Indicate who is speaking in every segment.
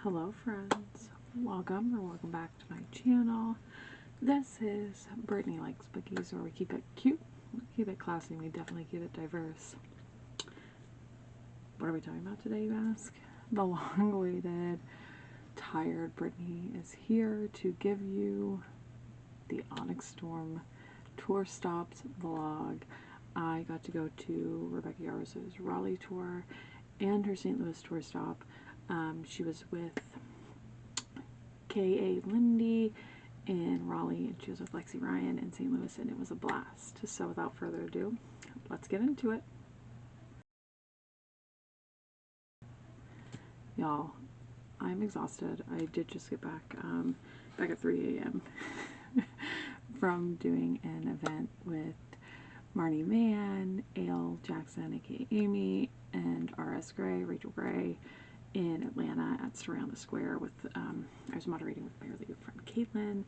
Speaker 1: Hello friends, welcome back to my channel. This is Brittany Likes Bookies, where we keep it cute, we keep it classy, and we definitely keep it diverse. What are we talking about today, you ask? The long-awaited, tired Brittany is here to give you the Onyx Storm tour stops vlog. I got to go to Rebecca Yarros' Raleigh tour and her St. Louis tour stop. She was with K.A. Lindy in Raleigh, and she was with Lexi Ryan in St. Louis, and it was a blast. So without further ado, let's get into it. Y'all, I'm exhausted. I did just get back at 3 a.m. from doing an event with Marnie Mann, Ale Jackson, aka Amy, and R.S. Gray, Rachel Gray, in Atlanta at Surround the Square with, I was moderating with my really good friend Caitlin.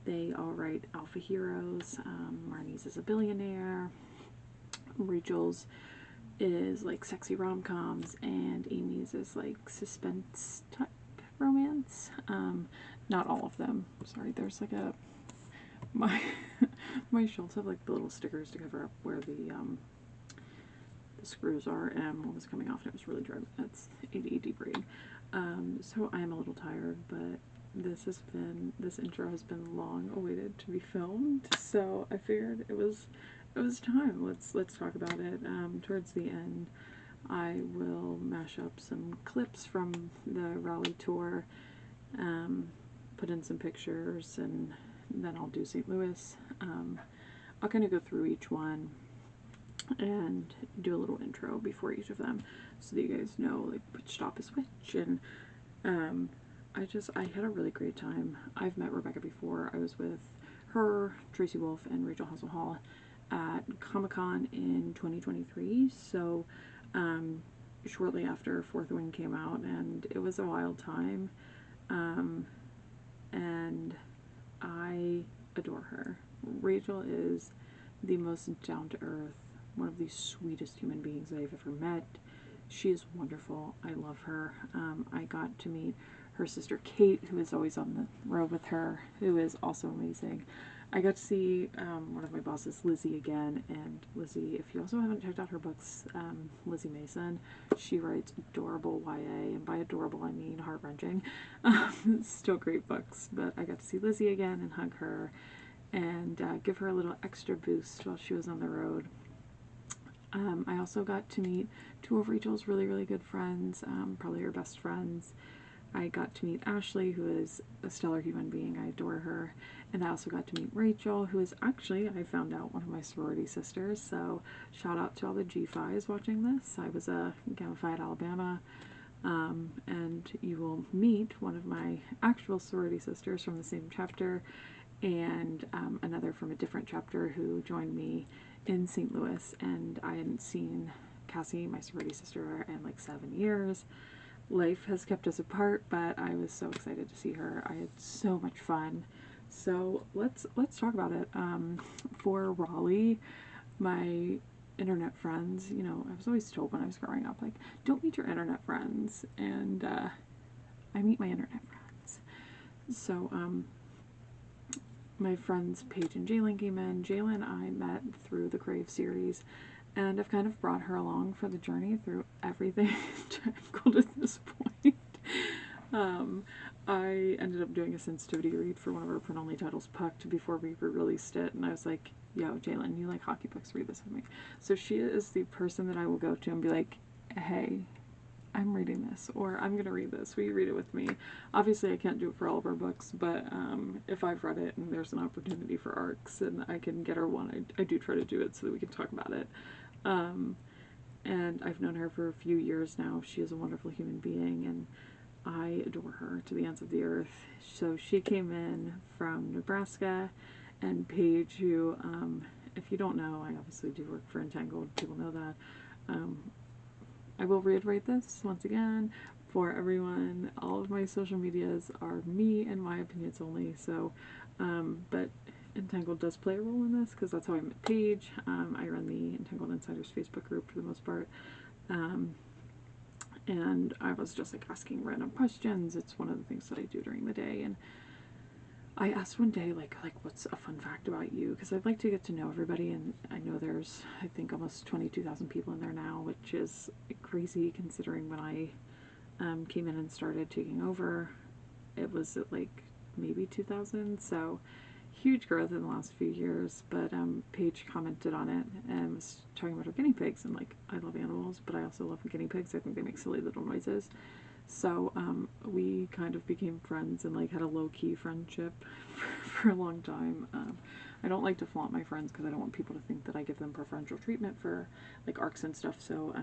Speaker 1: They all write Alpha Heroes. Marnie's is a billionaire. Rachel's is like sexy rom-coms, and Amy's is like suspense type romance. Not all of them. Sorry, there's like a, my shelves have like the little stickers to cover up where the screws are, and one was coming off and it was really driving. That's ADD brain. So I am a little tired, but this intro has been long awaited to be filmed, so I figured it was time. Let's talk about it. Towards the end I will mash up some clips from the Raleigh tour, put in some pictures, and then I'll do St. Louis. I'll kind of go through each one and do a little intro before each of them so that you guys know like which stop is which. And I had a really great time. I've met Rebecca before. I was with her, Tracy Wolf, and Rachel Hall at Comic-Con in 2023, so shortly after Fourth Wing came out, and it was a wild time, and I adore her. Rachel is the most down-to-earth, one of the sweetest human beings I've ever met. She is wonderful. I love her. I got to meet her sister Kate, who is always on the road with her, who is also amazing. I got to see one of my bosses, Lizzy, again, and Lizzy, if you also haven't checked out her books, Lizzy Mason, she writes adorable YA, and by adorable I mean heart-wrenching. Still great books, but I got to see Lizzy again and hug her and give her a little extra boost while she was on the road. I also got to meet two of Rachel's really good friends, probably her best friends. I got to meet Ashley, who is a stellar human being. I adore her. And I also got to meet Rachel, who is actually, I found out, one of my sorority sisters. So shout out to all the G5s watching this. I was a Gamma Phi at Alabama. And you will meet one of my actual sorority sisters from the same chapter, and another from a different chapter who joined me in St. Louis. And I hadn't seen Cassie, my sorority sister, in like 7 years. Life has kept us apart, but I was so excited to see her. I had so much fun. So let's talk about it. For Raleigh, my internet friends, you know, I was always told when I was growing up, like, don't meet your internet friends, and I meet my internet friends. So my friends Paige and Jalen came in. Jalen I met through the Crave series, and I've kind of brought her along for the journey through everything Tangled at this point. I ended up doing a sensitivity read for one of our print-only titles, Pucked, before we released it, and I was like, yo, Jalen, you like hockey books, read this with me. So she is the person that I will go to and be like, hey, I'm reading this, or I'm gonna read this, will you read it with me? Obviously I can't do it for all of our books, but if I've read it and there's an opportunity for arcs and I can get her one, I do try to do it so that we can talk about it. And I've known her for a few years now. She is a wonderful human being, and I adore her to the ends of the earth. So she came in from Nebraska, and Paige, who, if you don't know, I obviously do work for Entangled, people know that. I will reiterate this once again for everyone. All of my social medias are me and my opinions only, so, but Entangled does play a role in this, because that's how I met Paige. I run the Entangled Insiders Facebook group for the most part. and I was just like asking random questions. It's one of the things that I do during the day, and I asked one day, like what's a fun fact about you? Because I'd like to get to know everybody, and I know there's, I think, almost 22,000 people in there now, which is crazy considering when I came in and started taking over, it was at like maybe 2,000, so huge growth in the last few years. But Paige commented on it and was talking about her guinea pigs, and like, I love animals, but I also love guinea pigs. I think they make silly little noises. So we kind of became friends and like had a low-key friendship for a long time. I don't like to flaunt my friends because I don't want people to think that I give them preferential treatment for like arcs and stuff. So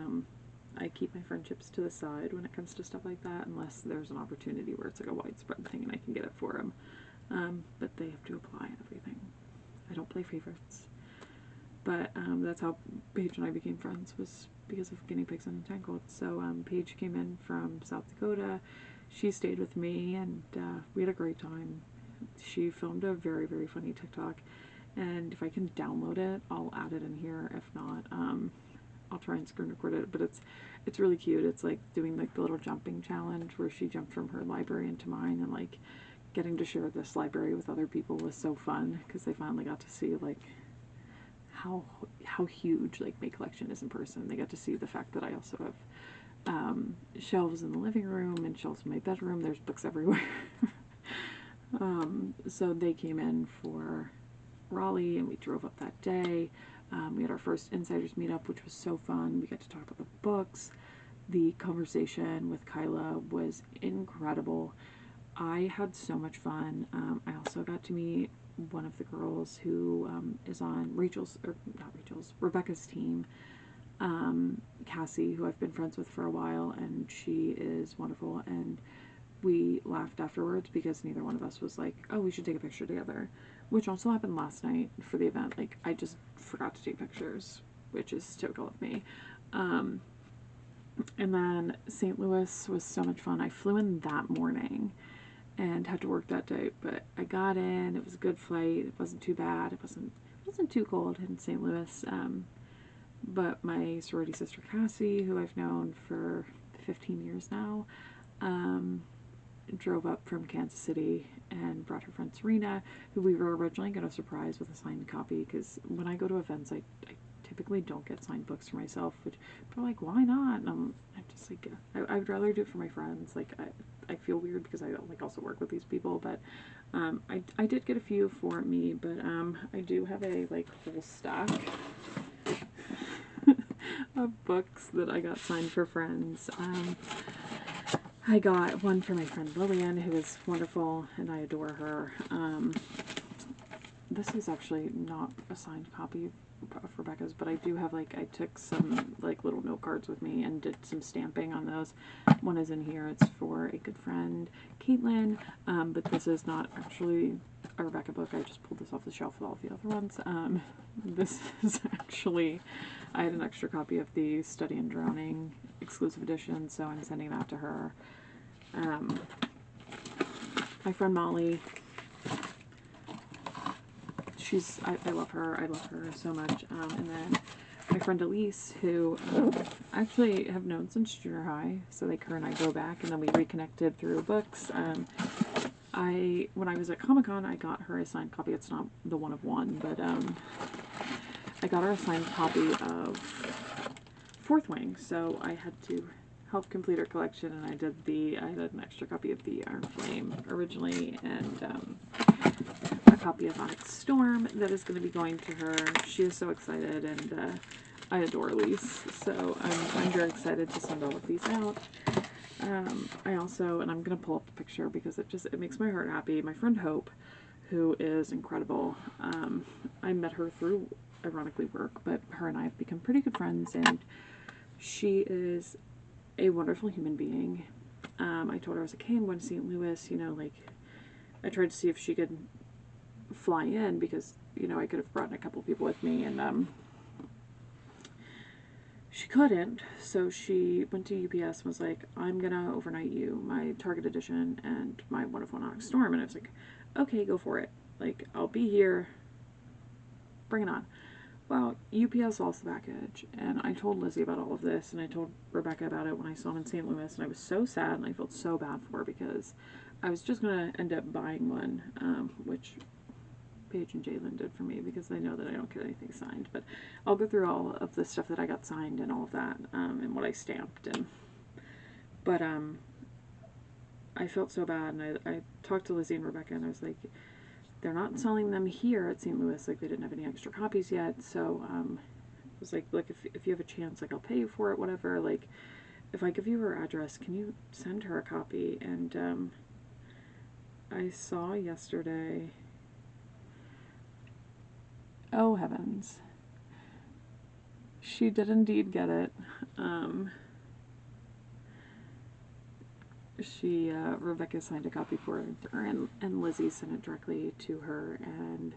Speaker 1: I keep my friendships to the side when it comes to stuff like that, unless there's an opportunity where it's like a widespread thing and I can get it for them. But they have to apply everything. I don't play favorites. But that's how Paige and I became friends, was because of guinea pigs and entangled. So Paige came in from South Dakota. She stayed with me, and we had a great time. She filmed a very, very funny TikTok, and if I can download it, I'll add it in here. If not, I'll try and screen record it. But it's really cute. It's like doing like the little jumping challenge where she jumped from her library into mine, and like getting to share this library with other people was so fun because they finally got to see like how huge like my collection is in person. They got to see the fact that I also have shelves in the living room and shelves in my bedroom. There's books everywhere. So they came in for Raleigh and we drove up that day. We had our first insiders meetup, which was so fun. We got to talk about the books. The conversation with Kyla was incredible. I had so much fun. I also got to meet one of the girls who is on Rebecca's team, Cassie, who I've been friends with for a while, and she is wonderful. And we laughed afterwards because neither one of us was like, oh, we should take a picture together, which also happened last night for the event. Like, I just forgot to take pictures, which is typical of me. And then St. Louis was so much fun. I flew in that morning and had to work that day, but I got in. It was a good flight. It wasn't too bad. It wasn't too cold in St. Louis. But my sorority sister Cassie, who I've known for 15 years now, drove up from Kansas City and brought her friend Serena, who we were originally going to surprise with a signed copy, because when I go to events, I typically don't get signed books for myself, which people are like, why not? And I'm just like, I'd rather do it for my friends. Like, I feel weird because I like also work with these people, but I did get a few for me, but I do have a like whole stack of books that I got signed for friends. I got one for my friend Lillian, who is wonderful, and I adore her. This is actually not a signed copy of Rebecca's, but I do have, like, I took some, like, little note cards with me and did some stamping on those. One is in here. It's for a good friend, Caitlin, but this is not actually a Rebecca book. I just pulled this off the shelf with all the other ones. This is actually, I had an extra copy of the Study in Drowning exclusive edition, so I'm sending that to her. My friend Molly, I love her. I love her so much. And then my friend Elise, who I actually have known since junior high, so like her and I go back, and then we reconnected through books. When I was at Comic-Con, I got her a signed copy. It's not the one of one, but I got her a signed copy of Fourth Wing, so I had to help complete her collection, and I had an extra copy of the Iron Flame originally, and a copy of Onyx Storm that is going to be going to her. She is so excited, and I adore Elise, so I'm very excited to send all of these out. I also, and I'm going to pull up the picture because it makes my heart happy, my friend Hope, who is incredible. I met her through, ironically, work, but her and I have become pretty good friends, and she is a wonderful human being. I told her, I was like, hey, I'm going to St. Louis, you know, like, I tried to see if she could fly in because, you know, I could have brought in a couple people with me, and she couldn't, so she went to UPS and was like, I'm gonna overnight you my Target edition and my one of one Onyx Storm, and I was like, okay, go for it, like, I'll be here, bring it on. Well, UPS lost the package, and I told Lizzy about all of this, and I told Rebecca about it when I saw him in St. Louis, and I was so sad, and I felt so bad for her because I was just going to end up buying one, which Paige and Jalen did for me because they know that I don't get anything signed. But I'll go through all of the stuff that I got signed and all of that, and what I stamped. But I felt so bad, and I talked to Lizzy and Rebecca, and I was like, they're not selling them here at St. Louis, like they didn't have any extra copies yet, so I was like, look, if you have a chance, like I'll pay you for it, whatever, like if I give you her address, can you send her a copy? And I saw yesterday, oh heavens, she did indeed get it. Rebecca signed a copy for her, and Lizzy sent it directly to her, and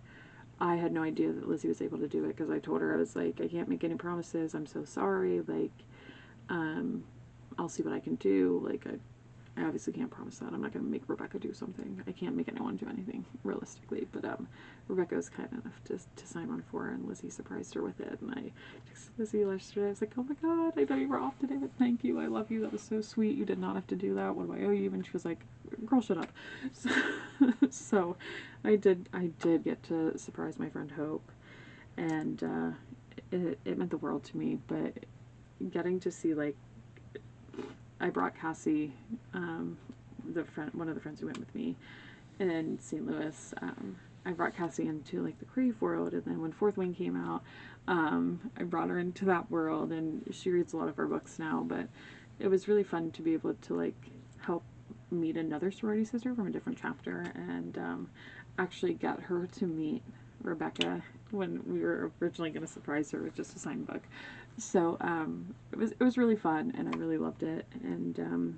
Speaker 1: I had no idea that Lizzy was able to do it because I told her, I was like, I can't make any promises, I'm so sorry, like, I'll see what I can do, like, I obviously can't promise that. I'm not going to make Rebecca do something. I can't make anyone do anything, realistically. But Rebecca was kind enough to sign one for her, and Lizzy surprised her with it. And I texted Lizzy yesterday. I was like, oh my god, I know you were off today, but thank you. I love you. That was so sweet. You did not have to do that. What do I owe you? And she was like, girl, shut up. So I did get to surprise my friend Hope. And it meant the world to me. But getting to see, like, I brought Cassie, one of the friends who went with me in St. Louis. I brought Cassie into like the Crave world, and then when Fourth Wing came out, I brought her into that world, and she reads a lot of our books now. But it was really fun to be able to like help meet another sorority sister from a different chapter, and actually get her to meet Rebecca when we were originally going to surprise her with just a signed book. So it was really fun, and I really loved it. And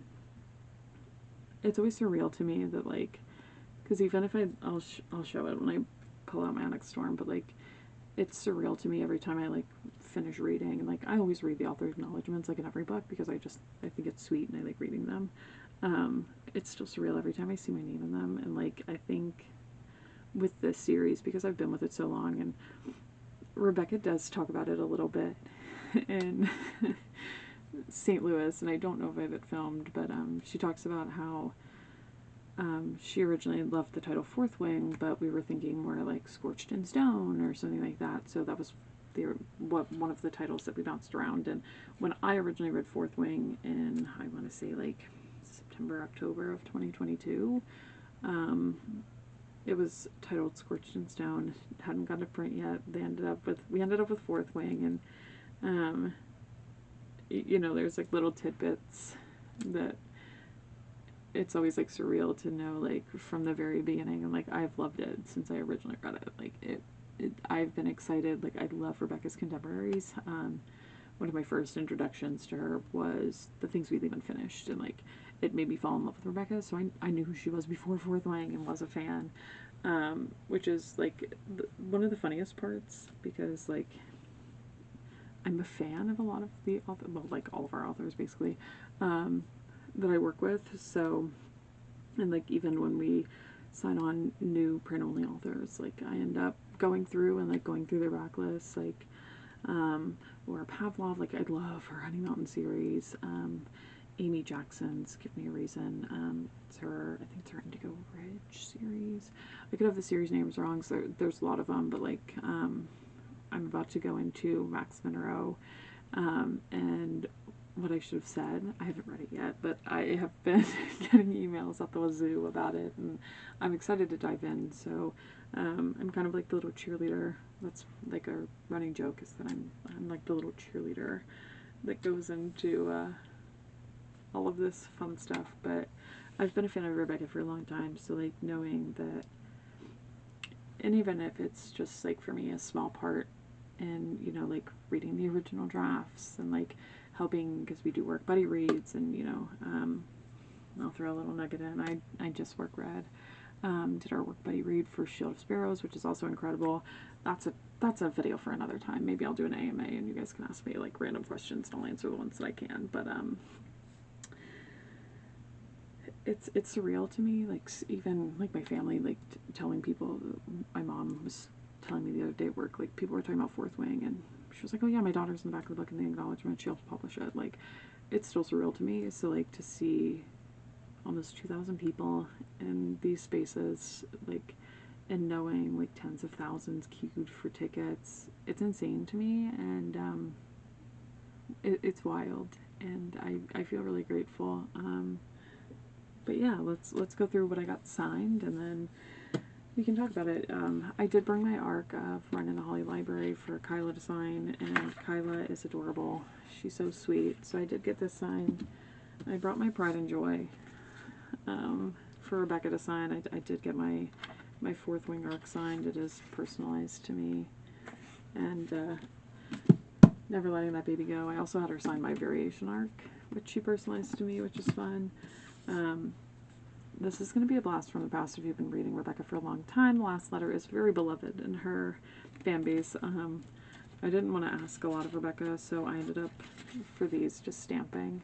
Speaker 1: it's always surreal to me that, like, because even if I'll show it when I pull out my Onyx Storm, but like it's surreal to me every time I like finish reading. And like I always read the author acknowledgments like in every book because I think it's sweet and I like reading them. It's still surreal every time I see my name in them. And like I think with this series, because I've been with it so long, and Rebecca does talk about it a little bit in St. Louis, and I don't know if I have it filmed, but she talks about how she originally loved the title Fourth Wing, but we were thinking more like Scorched in Stone or something like that, so that was one of the titles that we bounced around. And when I originally read Fourth Wing in, I want to say like September, October of 2022, it was titled Scorched in Stone. It hadn't gone to print yet. We ended up with Fourth Wing, and you know, there's like little tidbits that it's always like surreal to know, like from the very beginning. And like I've loved it since I originally read it. Like I've been excited. Like I love Rebecca's contemporaries. One of my first introductions to her was The Things We Leave Unfinished, and like it made me fall in love with Rebecca, so I knew who she was before Fourth Wing and was a fan, which is like one of the funniest parts, because like I'm a fan of a lot of the authors, well, like all of our authors basically, that I work with. So, and like even when we sign on new print-only authors, like I end up going through their backlist, like Laura Pavlov, like I love her Honey Mountain series. Amy Jackson's Give Me a Reason. I think it's her Indigo Ridge series. I could have the series names wrong, so there's a lot of them, but like I'm about to go into Max Monroe, and what I should have said, I haven't read it yet, but I have been getting emails at the wazoo about it, and I'm excited to dive in. So I'm kind of like the little cheerleader. That's like a running joke, is that I'm like the little cheerleader that goes into all of this fun stuff. But I've been a fan of Rebecca for a long time, so like knowing that, and even if it's just like for me a small part, and you know, like reading the original drafts and like helping, because we do work buddy reads, and you know, I'll throw a little nugget in. I just work read. Did our work buddy read for Shield of Sparrows, which is also incredible. That's a video for another time. Maybe I'll do an AMA and you guys can ask me like random questions and I'll answer the ones that I can. But it's surreal to me. Like even like my family, like telling people, my mom was telling me the other day at work, like, people were talking about Fourth Wing, and she was like, oh yeah, my daughter's in the back of the book in the acknowledgement, she'll publish it. Like, it's still surreal to me. So, like, to see almost 2,000 people in these spaces, like, and knowing, like, tens of thousands queued for tickets, it's insane to me, and it's wild, and I feel really grateful. But yeah, let's go through what I got signed, and then we can talk about it. I did bring my arc of Run in the Holly Library for Kyla to sign, and Kyla is adorable. She's so sweet. So I did get this signed. I brought my Pride and Joy for Rebecca to sign. I did get my Fourth Wing arc signed. It is personalized to me, and never letting that baby go. I also had her sign my variation arc, which she personalized to me, which is fun. This is going to be a blast from the past if you've been reading Rebecca for a long time. The last letter is very beloved in her fan base. I didn't want to ask a lot of Rebecca, so I ended up, for these, just stamping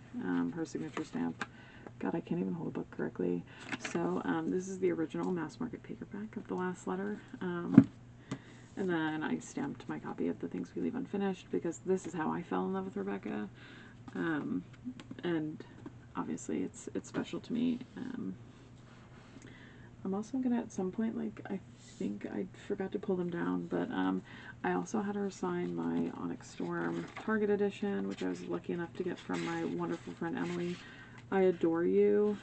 Speaker 1: her signature stamp. God, I can't even hold a book correctly. So this is the original mass market paperback of the last letter. And then I stamped my copy of The Things We Leave Unfinished, because this is how I fell in love with Rebecca. And obviously it's special to me. I'm also gonna, at some point, like, I think I forgot to pull them down, but I also had her sign my Onyx Storm Target edition, which I was lucky enough to get from my wonderful friend Emily. I adore you.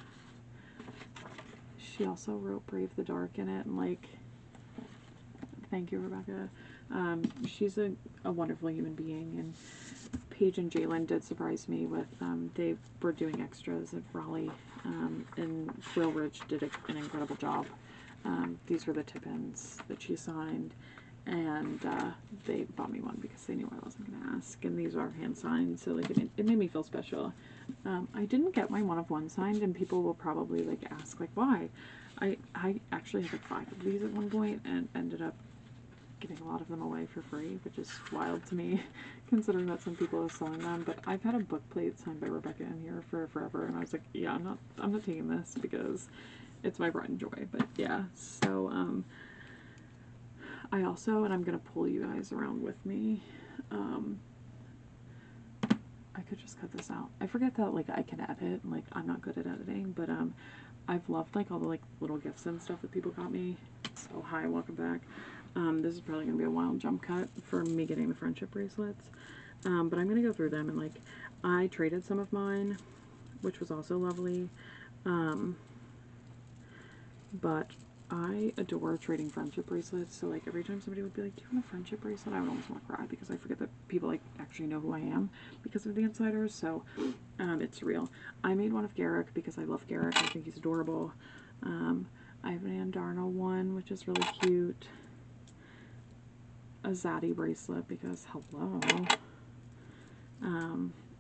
Speaker 1: She also wrote Brave the Dark in it, and, like, thank you, Rebecca. She's a wonderful human being, and Paige and Jalen did surprise me with, they were doing extras at Raleigh, and Quill Ridge did an incredible job. These were the tip-ins that she signed, and they bought me one because they knew I wasn't going to ask, and these are hand-signed, so, like, it made me feel special. I didn't get my one-of-one signed, and people will probably, like, ask, like, why? I actually had, like, 5 of these at one point, and ended up giving a lot of them away for free, which is wild to me, considering that some people are selling them. But I've had a book plate signed by Rebecca in here for forever, and I was like, yeah, I'm not taking this because it's my pride and joy. But yeah, so I also, and I'm gonna pull you guys around with me. I could just cut this out. I forget that, like, I can edit, like, I'm not good at editing, but I've loved, like, all the, like, little gifts and stuff that people got me. So hi, welcome back. This is probably going to be a wild jump cut for me getting the friendship bracelets. But I'm going to go through them, and, like, I traded some of mine, which was also lovely. But I adore trading friendship bracelets, so, like, every time somebody would be like, do you want a friendship bracelet? I would almost want to cry, because I forget that people, like, actually know who I am because of the insiders, so it's real. I made one of Garrick because I love Garrick. I think he's adorable. I have an Andarna one, which is really cute. A Zaddy bracelet because, hello.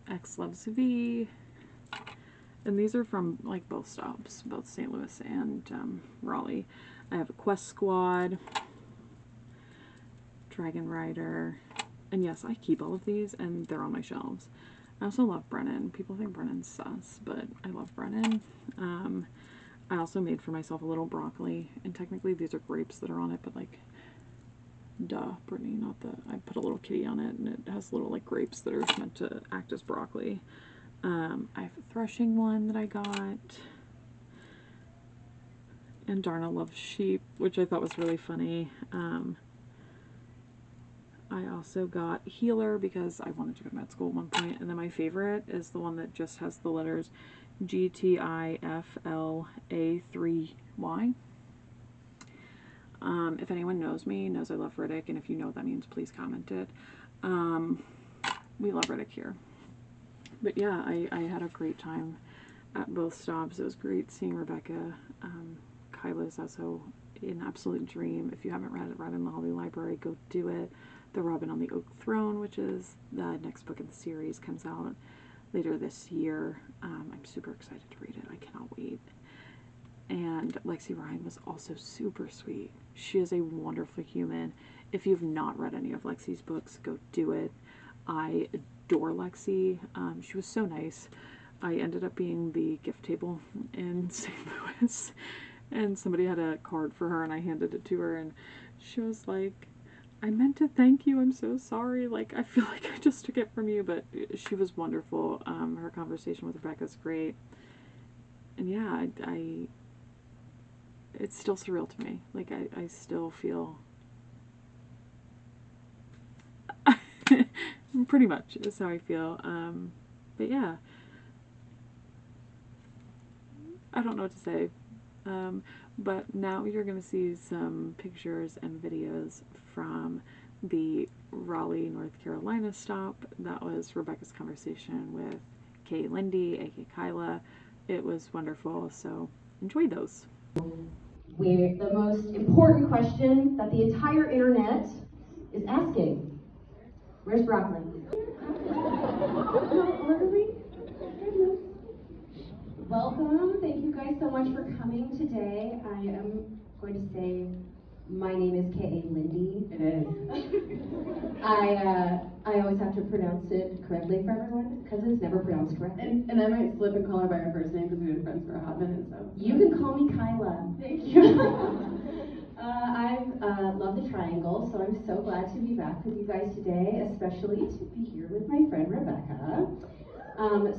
Speaker 1: X loves V. And these are from, like, both stops, both St. Louis and Raleigh. I have a Quest Squad, Dragon Rider, and yes, I keep all of these, and they're on my shelves. I also love Brennan. People think Brennan's sus, but I love Brennan. I also made for myself a little broccoli, and technically these are grapes that are on it, but, like, duh, Brittany, not the, I put a little kitty on it, and it has little, like, grapes that are meant to act as broccoli. I have a threshing one that I got, and Darna loves sheep, which I thought was really funny. I also got Healer because I wanted to go to med school at one point, and then my favorite is the one that just has the letters GTIFLA3Y. If anyone knows me, knows I love Riddick, and if you know what that means, please comment it. We love Riddick here. But yeah, I had a great time at both stops. It was great seeing Rebecca. Kyla is also an absolute dream. If you haven't read Robin in the Holly Library, go do it. The Robin on the Oak Throne, which is the next book in the series, comes out later this year. I'm super excited to read it. I cannot wait. And Lexi Ryan was also super sweet. She is a wonderful human. If you've not read any of Lexi's books, go do it. I adore Lexi. She was so nice. I ended up being the gift table in St. Louis, and somebody had a card for her, and I handed it to her, and she was like, I meant to thank you. I'm so sorry. Like, I feel like I just took it from you, but she was wonderful. Her conversation with Rebecca's great. And yeah, it's still surreal to me. Like, I still feel pretty much is how I feel. But yeah, I don't know what to say. But now you're going to see some pictures and videos from the Raleigh, North Carolina stop. That was Rebecca's conversation with Kay Lindy, aka Kyla. It was wonderful, so enjoy those.
Speaker 2: Where the most important question that the entire internet is asking. Where's broccoli? No, literally. Welcome. Thank you guys so much for coming today. I am going to say my name is K.A. Lindy. It is. I always have to pronounce it correctly for everyone because it's never pronounced correctly.
Speaker 3: And I might slip and call her by her first name because we've been friends for a hot minute. So
Speaker 2: you can call me Kyla.
Speaker 3: Thank you.
Speaker 2: I love the triangle, so I'm so glad to be back with you guys today, especially to be here with my friend Rebecca.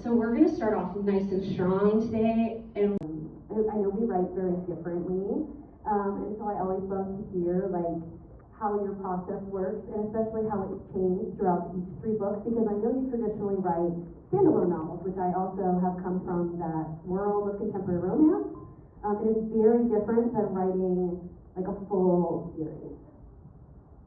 Speaker 2: So we're going to start off nice and strong today, and I know we write very differently, and so I always love to hear like how your process works, and especially how it's changed throughout each 3 books, because I know you traditionally write standalone novels, which I also have come from that world of contemporary romance, and it's very different than writing like a full series.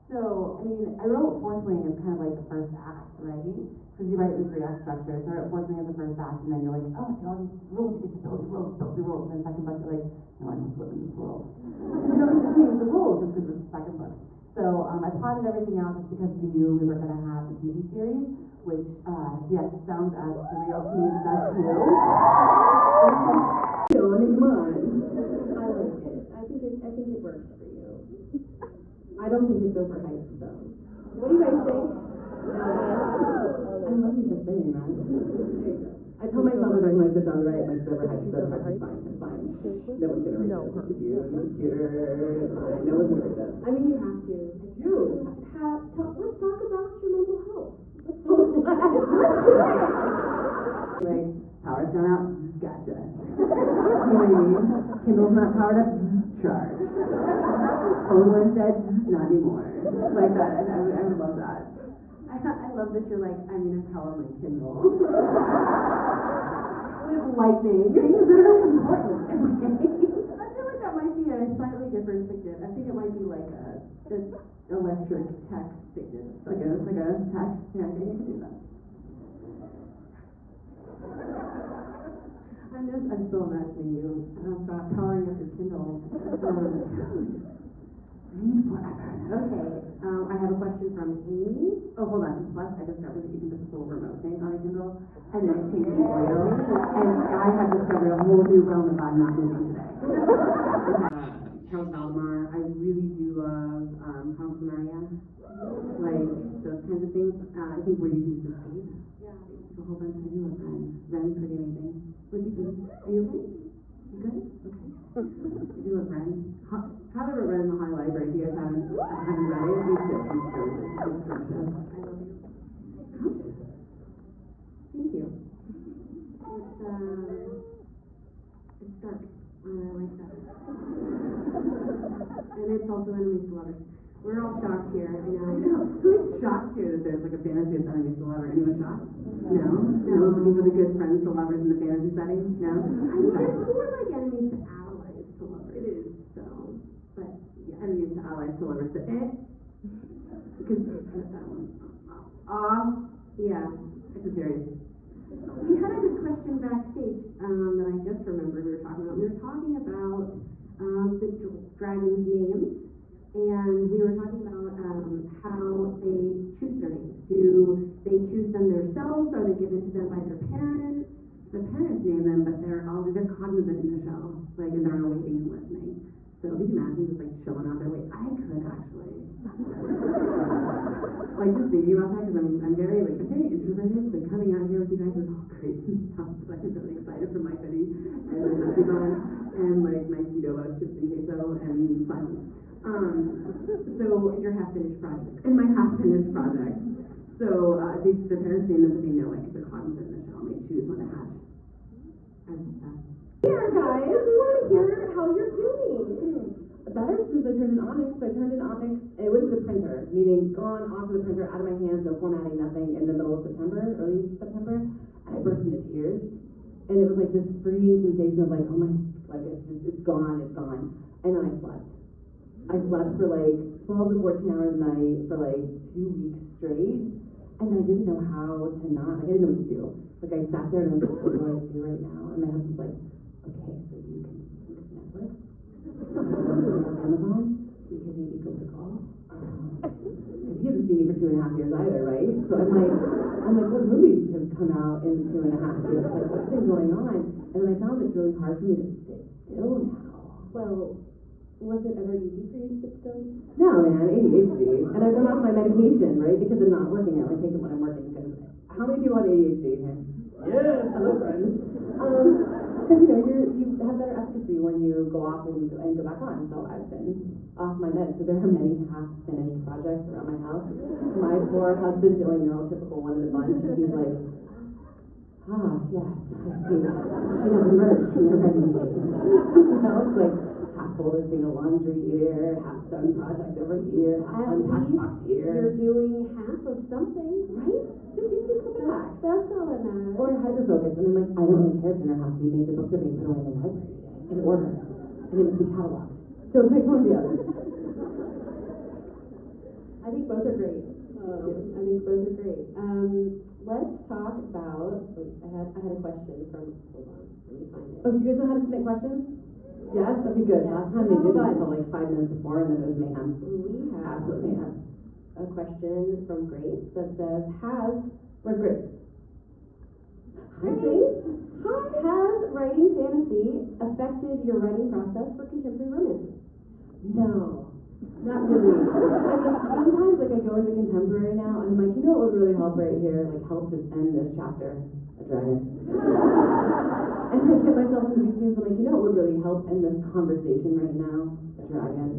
Speaker 3: So, I mean, I wrote Fourth Wing as kind of like the first act, right? Because you write in 3-act structure. So I wrote Fourth Wing as the first act, and then you're like, oh, see all these rules, you get to build your rules. And then second book, you're like, no, I must live in this world. And you don't get to change the rules just because it's the second book. So I plotted everything out just because we knew we were going to have the TV series, which, yes, sounds as surreal to me as it does to you. I mean, come on.
Speaker 2: I like it. I think it works for you.
Speaker 3: I don't think it's overhyped, though.
Speaker 2: What do you guys think?
Speaker 3: I love you for saying that. I tell myself that when I sit down to write, like, it's overhyped, it's fine, it's fine. No one's gonna read this. It's just you and the computer. No one's gonna read this.
Speaker 2: I mean, you have to.
Speaker 3: I do.
Speaker 2: Let's talk about your mental health.
Speaker 3: Like, power's gone out? Gotcha. You know what I mean? Kindle's not powered up? Charge. Phone went dead? Not anymore. Like that. I would love that. I love that you're like, I'm gonna power my Kindle. With lightning. Things that are important. I feel like that might be a slightly different sickness. I think it might be like an electric tech sickness. Like a tech. Yeah, I think you can do that. I'm still imagining you powering up your Kindle. Okay, I have a question from Amy. Oh, hold on. Plus, I discovered that you can put this little remote thing on a Kindle, and then it changes for you. And I have discovered a whole new realm of I'm not moving today. Charles Valdemar, I really do love House Maria. Like, those kinds of things. I think we're using the state. Yeah. A whole bunch. I do love Ren. Ren's pretty amazing. What do you think? Are you okay? You good? Okay. I do love Ren. Have ever read in the High Library? If you guys haven't read it, you should. It's scrumptious. I love you. Scrumptious. Thank you. It's dark. And I like that. And it's also enemies to lovers. We're all shocked here, I know. Who's shocked here that there's like a fantasy of enemies to lovers? Anyone shocked? No? No, looking for the good friends to lovers in the fantasy setting? No? I mean, it's more like enemies to allies to lovers. It is, so. But, yeah, enemies to allies to lovers. Because, yeah, it's a very... We had a good question backstage that I just remembered we were talking about. We were talking about the dragon's names. And we were talking about how they choose their names. Do they choose them themselves? Are they given to them by their parents? The parents name them, but they're cognizant in the show, like, and they're waiting and listening. So could you imagine just like chilling out there? Wait, I could actually. Like just thinking about that because I'm very introverted. Like coming out here with you guys is all great and stuff. But I'm really excited for my hoodie and my Nazi bun and like my Qdoba chips and queso and fun. So your half-finished project, and my half-finished project. So the parents name them, but they know it because they're cognizant in the shell, and they choose when to hatch.
Speaker 2: Here, guys, we want to hear how you're doing.
Speaker 3: Better since I turned in Onyx. So I turned in Onyx, and it went to the printer, meaning gone off of the printer, out of my hands, no formatting, nothing, in the middle of September, early September, and I burst into tears. And it was like this freeing sensation of like, oh my, like it's gone. And then I slept. I slept for like 12 to 14 hours a night for like 2 weeks straight, and I didn't know how to not, like I didn't know what to do. Like I sat there and I was like, what do I do right now? And my husband's like, okay, so you can Netflix, Amazon, we can maybe go to golf. Because he hasn't seen me for 2.5 years either, right? So I'm like, what movies have come out in 2.5 years? Like, what's been going on? And then I found it's really hard for me to sit still now.
Speaker 2: Well, was it ever easy for you to sit still?
Speaker 3: No, man, ADHD. And I've been off my medication, right? Because I'm not working. I only take it when I'm working. Because how many people have ADHD here? Yes, hello, friends. Because, you have better efficacy when you go off and go back on. So I've been off my meds. So there are many half-finished projects around my house. My poor husband's the only neurotypical one in the bunch. And he's like, yes, I see. She has emerged from the ready days. It's like, half folding a laundry year, half done project every year, half unpacked box year.
Speaker 2: You're doing half of something, right?
Speaker 3: Just easy to come back.
Speaker 2: That's all that matters.
Speaker 3: Or hyper-focus, and then like, I don't really care if dinner has to be made, the books are being put away in the library today, in order, and it must be cataloged. So it's like one or the other.
Speaker 2: I think both are great. I think both are great. Let's talk about, wait, I had a question from, hold on, let me find it.
Speaker 3: Oh, do you guys know how to submit questions? Yes? Okay, good.
Speaker 2: Yeah.
Speaker 3: Last time they did that until like 5 minutes before, and then it was mayhem.
Speaker 2: We have
Speaker 3: Absolute mayhem.
Speaker 2: a question from Grace that says,
Speaker 3: Where's Grace?
Speaker 2: Hi Grace, has writing fantasy affected your writing process for contemporary romances?
Speaker 3: No, not really. I mean, sometimes like I go into contemporary now, and I'm like, what would really help right here? Like, help just end this chapter. A dragon. And I get myself into these scenes, I'm like, what would really help end this conversation right now? A dragon.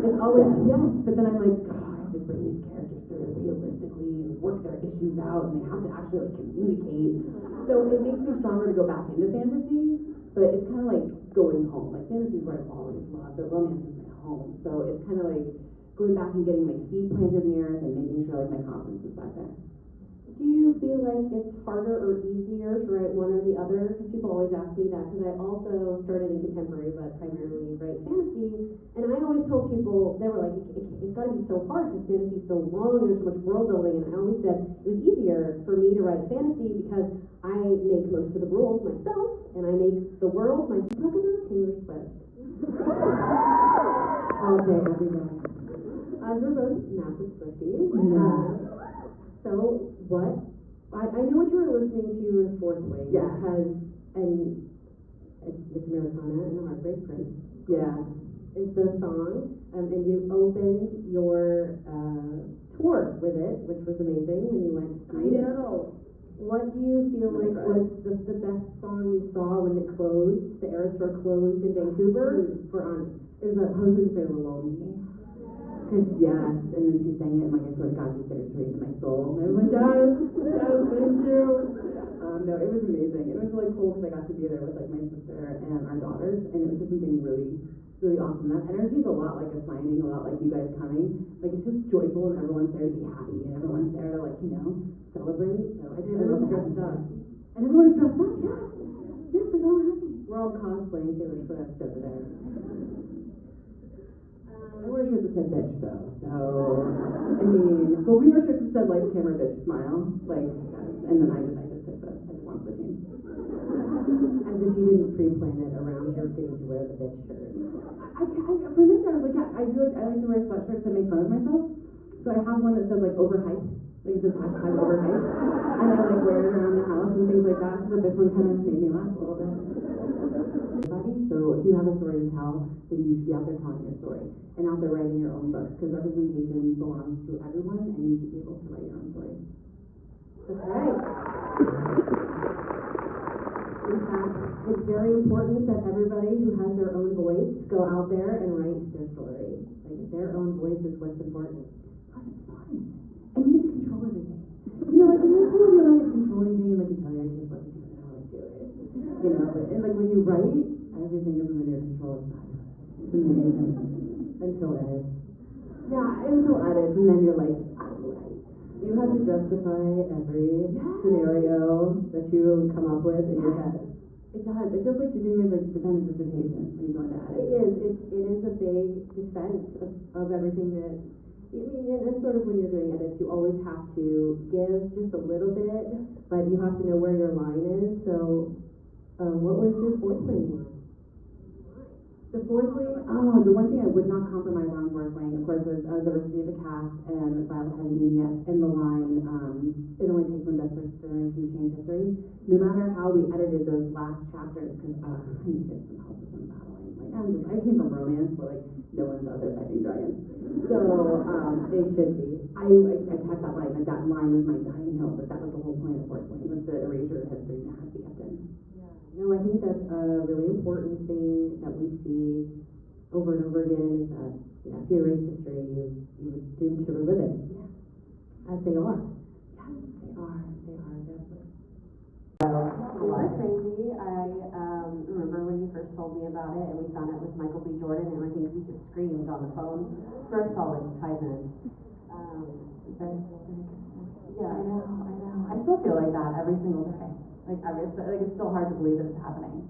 Speaker 3: It's always, yes, but then I'm like, God, I have to bring these characters through realistically and work their issues out, and they have to actually like communicate. So it makes me stronger to go back into fantasy, but it's kind of like going home. Like, fantasy is where I've always loved, but romance is my home. So it's kind of like going back and getting my feet planted in the earth and making sure like my confidence is back there.
Speaker 2: Do you feel like it's harder or easier to write one or the other? Because people always ask me that, because I also started in contemporary, but primarily write fantasy. And I always told people, they were like, it's got to be so hard because fantasy is so long and there's so much world building. And I always said it was easier for me to write fantasy because I make most of the rules myself, and I make the world myself. Talk about Taylor Swift.
Speaker 3: All day, every day.
Speaker 2: We're both massive Swifties. So what? I know what you were listening to in Fourth Wing.
Speaker 3: Yeah.
Speaker 2: Because, and it's Americana and the Heartbreak Prince.
Speaker 3: Yeah.
Speaker 2: It's the song, and you opened your tour with it, which was amazing when you went to see it. What do you feel like was the best song you saw when it closed, the Era Store closed in Vancouver for Onyx?
Speaker 3: It was a Who's Afraid of the Lonely. Yes, and then she sang it, and like I swear to God, she sang it straight into my soul. And I was like, yes, thank you. No, it was amazing. It was really cool because I got to be there with like my sister and our daughters, and it was just something really, really awesome. That energy is a lot like a signing, a lot like you guys coming. Like, it's just joyful, and everyone's there to be happy, and everyone's there to like, celebrate. So everyone's dressed up. And everyone's dressed up, yeah. Yes, like all happy.
Speaker 2: We're all cosplaying Taylor Swift over there.
Speaker 3: I wear shirts that said bitch though, so I mean, but we were shirts that said life camera bitch smile, like, and then I just took I just wanted the team.
Speaker 2: As if you didn't pre-plan it around your getting to wear the bitch shirt.
Speaker 3: I for a minute I was like, yeah, I feel like I like to wear sweatshirts that make fun of myself, so I have one that says like overhyped, like it says hashtag overhyped, and I like wear it around the house and things like that. So the bitch one kind of made me laugh a little bit. So if you have a story to tell, then you should be out there telling your story and out there writing your own books, because representation belongs to everyone, and you should be able to write your own story.
Speaker 2: That's right. In fact, it's very important that everybody who has their own voice
Speaker 3: go out there and write their story. Like, their own voice is what's important. Plus, it's fun. And you get to control everything. You know, like, in this movie, you don't get to control anything, like, you tell your kids what to do, and they don't really do it. You know, but, and, like, when you write, everything is within your control. It's fabulous. It's amazing. Until edits. Yeah, until edits, and then you're like, I'm right. You have to justify every scenario that you come up with in your head. It does. It feels like you're doing like defense dissertation when you go into edit. It is a big defense of everything that. I mean, and sort of when you're doing edits, you always have to give just a little bit, but you have to know where your line is. So, what was your fourth wing line? The fourth wing, the one thing I would not compromise on fourth wing, of course, was diversity of the cast and Violet having EDS in the line, it only takes one death for generation to change history. No matter how we edited those last chapters, because I needed some help with some battling. Like, I came from romance where, like, no one's out there fighting dragons. So, they should be. I kept that line, like, that line was my dying hill, but that was the whole point of fourth wing, was the erasure of history that has to be kept in. No, I think that's a really important thing that we see over and over again is that, yeah, if you erase history, you're doomed to relive it. Yeah. As they are. Yeah, they are, definitely.
Speaker 2: Super crazy. I remember when you first told me about it and we found out it was Michael B. Jordan, and I think we just screamed on the phone for a solid 5 minutes. Very good. Yeah, I know. I still feel like that every single day. Like, it's still hard to believe that it's happening.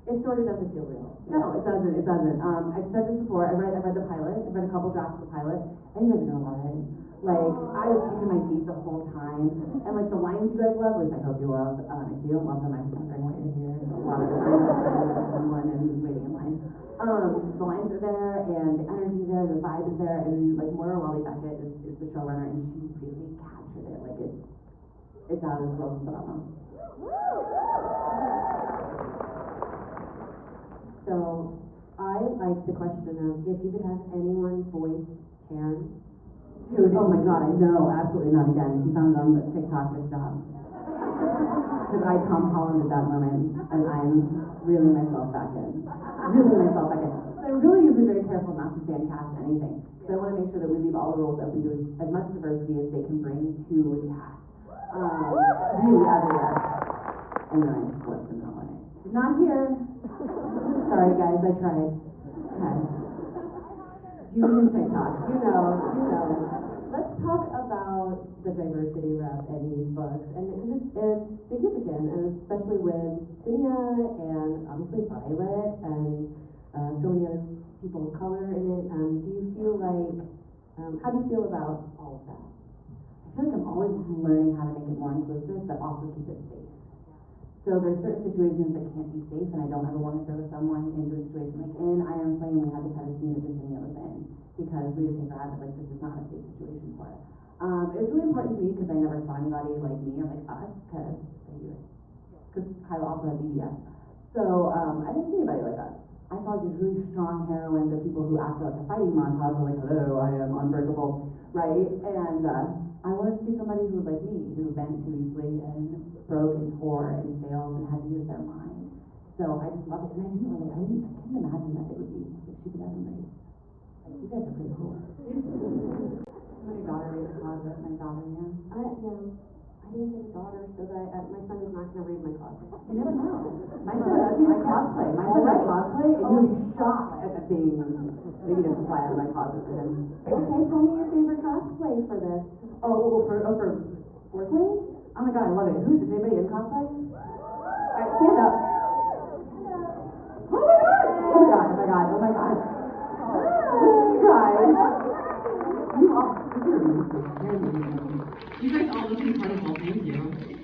Speaker 2: It sort of doesn't feel real. No, it doesn't. I've said this before. I read the pilot. I've read a couple drafts of the pilot, and you guys are gonna love it. Like, I was kicking my feet the whole time, and like the lines you guys love, at least I hope you love. If you don't love them, I'm wondering why you're here. A lot of the times I've been someone and waiting in line. The lines are there, and the energy is there, the vibe is there, and like Moira Walley-Beckett is the showrunner, and she really captured it. Like, it's out of this world phenomenal. So, I like the question of if you could have anyone voice Karen, who would it be? Oh my god, I know, absolutely not again. If you found it on the TikTok, good job. Because I Tom Holland at that moment, and I'm reeling myself back in. So I really usually very careful not to fan cast anything. Because I want to make sure that we leave all the roles open to as much diversity as they can bring to the cast. Really everywhere. And then I flipped in LA. Not here. Sorry guys, I tried. Okay. Julie and TikTok, you know. Let's talk about the diversity rep in these books, and it's significant, and especially with Cinia and obviously Violet and so many other people of color in it. Do you feel like, how do you feel about all of that? I feel like I'm always learning how to make it more inclusive, but also keep it safe. So there's certain situations that can't be safe, and I don't ever want to throw someone into a situation like in Iron Flame. We had to cut a scene that just Cinia was in because we had to take her out of it. Like, this is not a safe situation for her. It's really important to me because I never saw anybody like me or like us, because Kyla also had BDS. So I didn't see anybody like us. I saw these really strong heroines or people who after like a fighting montage were like, hello, I am unbreakable, right? And I wanted to see somebody who was like me, who bent too easily and broke and tore and failed and had to use their mind. So I just loved it, and I couldn't imagine that it would be like she could have embraced. Like, you guys are pretty cool. My daughter reads a closet. My daughter, yeah. I didn't get a daughter, so that my son is not going to read my closet. You never know. My son does my cosplay. My son does cosplay, and you would be shocked at the things maybe to fly out of my closet for him. Okay, tell me your favorite cosplay for this. For Fourth Wing? Oh my god, I love it. Is anybody in cosplay? Alright, stand up. Oh my god! Oh my god. You guys. You guys all look incredible, thank you.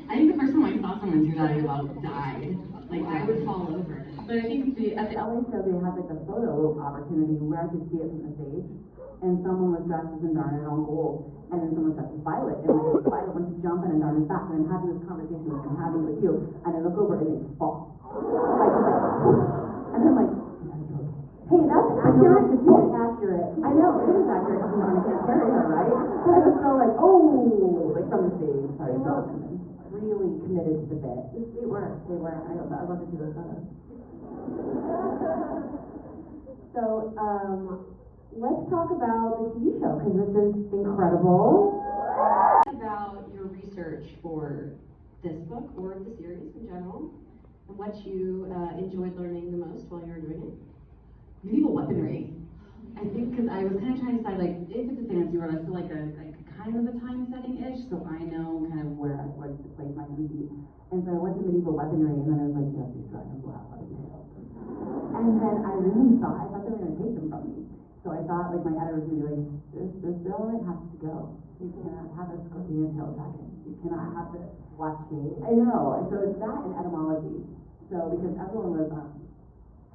Speaker 2: I think the first time I saw someone do that, I about died. Like, I would fall over. But I think at the LA show, they had like a photo opportunity where I could see it from the stage. And someone was dressed as Indarna on gold, and then someone was dressed as Violet, and like Violet went to jump in Indarna's back, and I'm having this conversation with him, having it with you, and I look over and they fall. Like, and I'm like, hey, that's accurate. It's accurate. I know, it is accurate because Indarna can't carry her, right? But I was still like, oh, like from the stage, sorry, draw attention. Really committed to the bit. They were. I love to see those photos.
Speaker 3: So, let's talk about the TV show, because this is incredible.
Speaker 2: About your research for this book or the series in general, and what you enjoyed learning the most while you were doing it.
Speaker 4: Medieval weaponry. I think because I was kind of trying to decide, like, if it's a fantasy world, I feel like a kind of a time setting-ish, so I know kind of where I would place my feet. And so I went to medieval weaponry, and then I was like, yes, these dragons will have weapons. And then I thought they were going to take them from me. So I thought, like, my editor was going to be like, this element has to go. You cannot have a scorpion-tailed dragon. You cannot have this. Watch me. I know. So it's that and etymology. So because everyone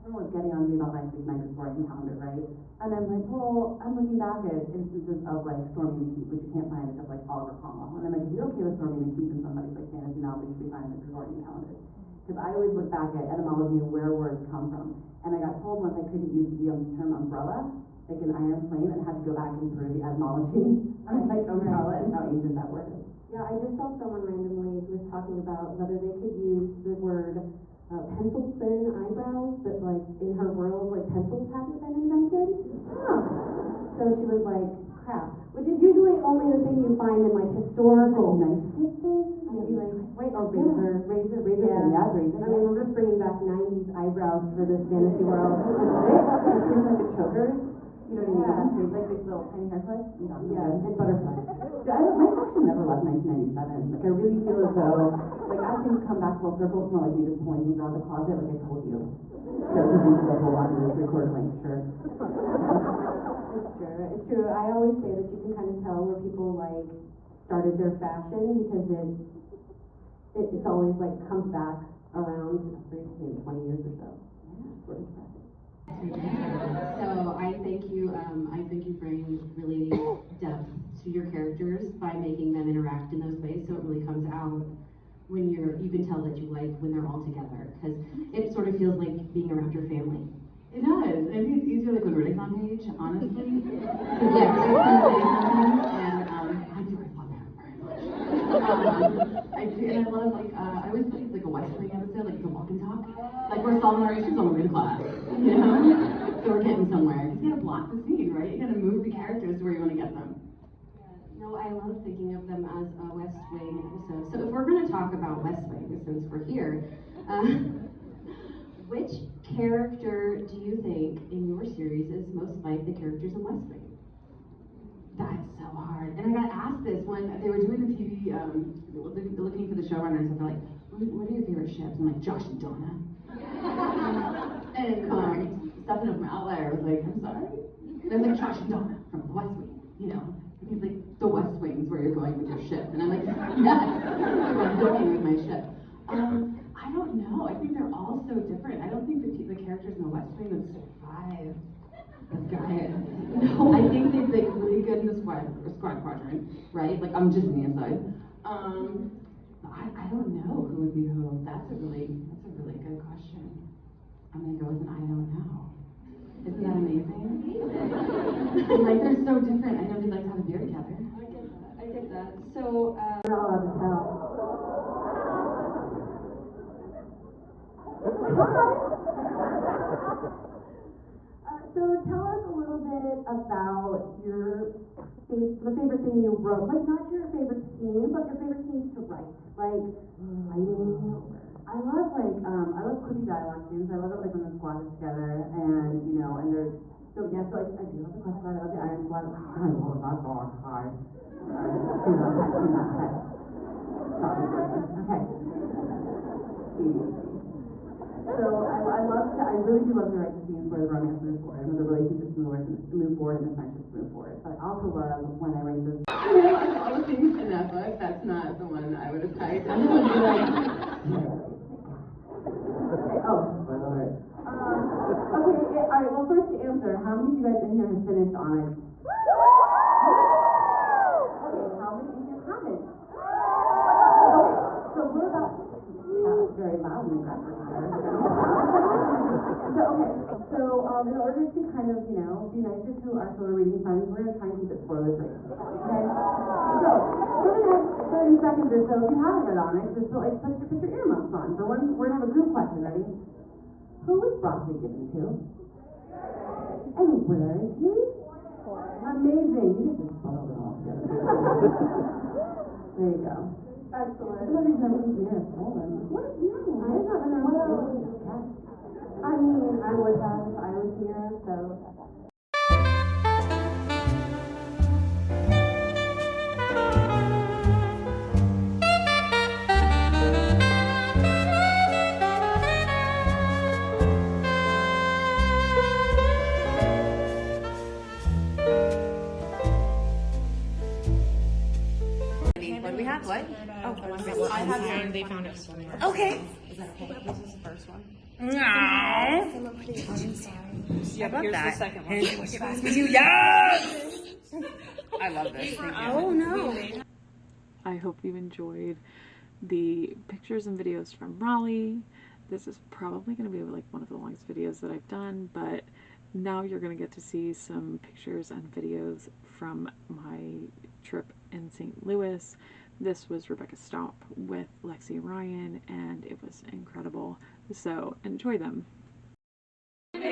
Speaker 4: was getting on me about my Victorian calendar, right? And I'm like, well, I'm looking back at instances of like storming the keep, which you can't find except like Oliver Cromwell. And I'm like, if you're okay with storming the keep in somebody's like fantasy novel, you should be fine with the Gregorian calendar. Because I always look back at etymology and where words come from. And I got told once I couldn't use the term umbrella, like an iron flame, and had to go back and prove the etymology of like umbrella and how ancient that word is.
Speaker 3: Yeah, I just saw someone randomly who was talking about whether they could use the word pencil thin eyebrows, but like in her world, like pencils hadn't been invented. Huh. So she was like, crap. Which is usually only the thing you find in like historical nicenesses, maybe like, right, or razor. Yeah, razor. I mean, we're just bringing back 90s eyebrows for this fantasy world.
Speaker 4: It's like a choker. You know what I mean? Like these little tiny hair clips.
Speaker 3: Yeah, and butterflies.
Speaker 4: My collection never left 1997. Like I really feel as though, like as things come back full circle, it's more like me just pulling things out of the closet, like I told you. There's a reason to hold on to this record length, sure.
Speaker 3: It's true. I always say that you can kind of tell where people like started their fashion because it's always like comes back around every 20 years or so. Yeah, sort of depressing.
Speaker 2: So I thank you bring really depth to your characters by making them interact in those ways, so it really comes out when you can tell that you like when they're all together, because it sort of feels like being around your family.
Speaker 4: It does. I think it's easier like when Rudy's on page, honestly.
Speaker 2: Yes.
Speaker 4: And I do love that very much. I do, and I love like I always think it's like a West Wing episode, like it's a walk and talk, like where Solomon narrates on the way to class, you know. So we're getting somewhere. Because you gotta block the scene, right? You gotta move the characters to where you want to get them.
Speaker 2: No, I love thinking of them as a West Wing episode. So if we're going to talk about West Wing, since we're here, which character do you think in your series is most like the characters in West Wing?
Speaker 4: That's so hard. And I got asked this when they were doing the TV, looking for the showrunners, and they're like, what are your favorite ships? I'm like, Josh and Donna. And Stefano from Outlier was like, I'm sorry? And I was like, Josh and Donna from the West Wing, you know. And he's like, the West Wing is where you're going with your ship. And I'm like, yes, I'm going with my ship. I don't know. I think they're all so different. I don't think the characters in the West Wing would survive this guy. No. I think they'd be really good in the squad quadrant, right? Like I'm just on the inside. But I don't know who would be who. That's a really good question. I'm gonna go with an I don't know. Isn't that amazing? Like they're so different. I know they'd like to have a beer together.
Speaker 2: I get that. So
Speaker 3: We're not allowed to tell. So tell us a little bit about the favorite thing you wrote. Like not your favorite scene, but your favorite scenes to write. Like writing.
Speaker 4: I love quippy dialogue scenes. I love it like when the squad is together and you know and they're so I do love the Quest Squad, I love the Iron Squad. I love that dog. Hi. Do not pet. Stop it. Okay. I really do love to write the scenes where the romance moves forward and where the relationships move forward and the friendships move forward. But I also love when I write those. You know, of all the things in that book, that's not the one I would have typed. I would be like,
Speaker 3: Okay, alright, well first to answer, how many of you guys in here have finished Onyx? Okay, how many of you haven't? Okay, so we're about very loud and aggressive here. In order to kind of, you know, be nicer to our fellow reading friends, we're going to try and keep it spoiler free. Okay? So, for the next 30 seconds or so, if you haven't read Onyx, just put your earmuffs on. We're going to have a group question. Ready? Who was broccoli given to? And where is he? Amazing. You just followed it all together. There you go. Excellent. Somebody's never been here. What? No, I have not been around. I mean, I would have if I was here, so.
Speaker 5: What do we have? What? Oh, I have one. They found it somewhere. Okay. Is that okay? This is the first one. No. Yeah, but here's the second one. Yes! I love this. Oh no.
Speaker 1: I hope you enjoyed the pictures and videos from Raleigh. This is probably going to be like one of the longest videos that I've done, but now you're going to get to see some pictures and videos from my trip in St. Louis. This was Rebecca's stop with Lexi and Ryan, and it was incredible. So enjoy them.
Speaker 6: But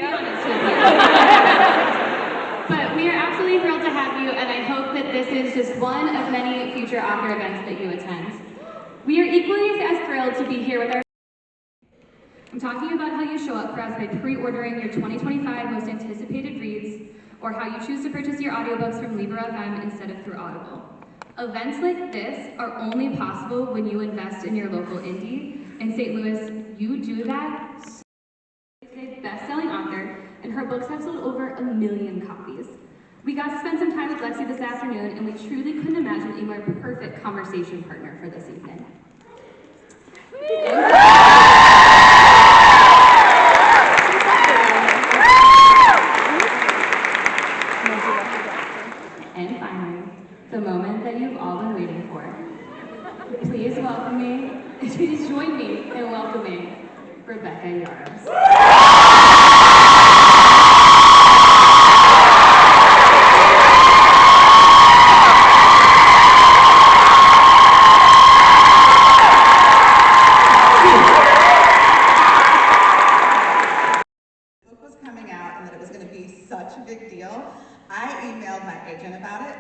Speaker 6: we are absolutely thrilled to have you, and I hope that this is just one of many future author events that you attend. We are equally as thrilled to be here with our I'm talking about how you show up for us by pre-ordering your 2025 most anticipated reads, or how you choose to purchase your audiobooks from Libro FM instead of through Audible. Events like this are only possible when you invest in your local indie. In St. Louis, you do that. Today's best-selling author, and her books have sold over 1 million copies. We got to spend some time with Lexi this afternoon, and we truly couldn't imagine a more perfect conversation partner for this evening. And finally, the moment that you've all been waiting for. Please welcome me, please join me in welcoming Rebecca Yarros.
Speaker 7: Such a big deal. I emailed my agent about it.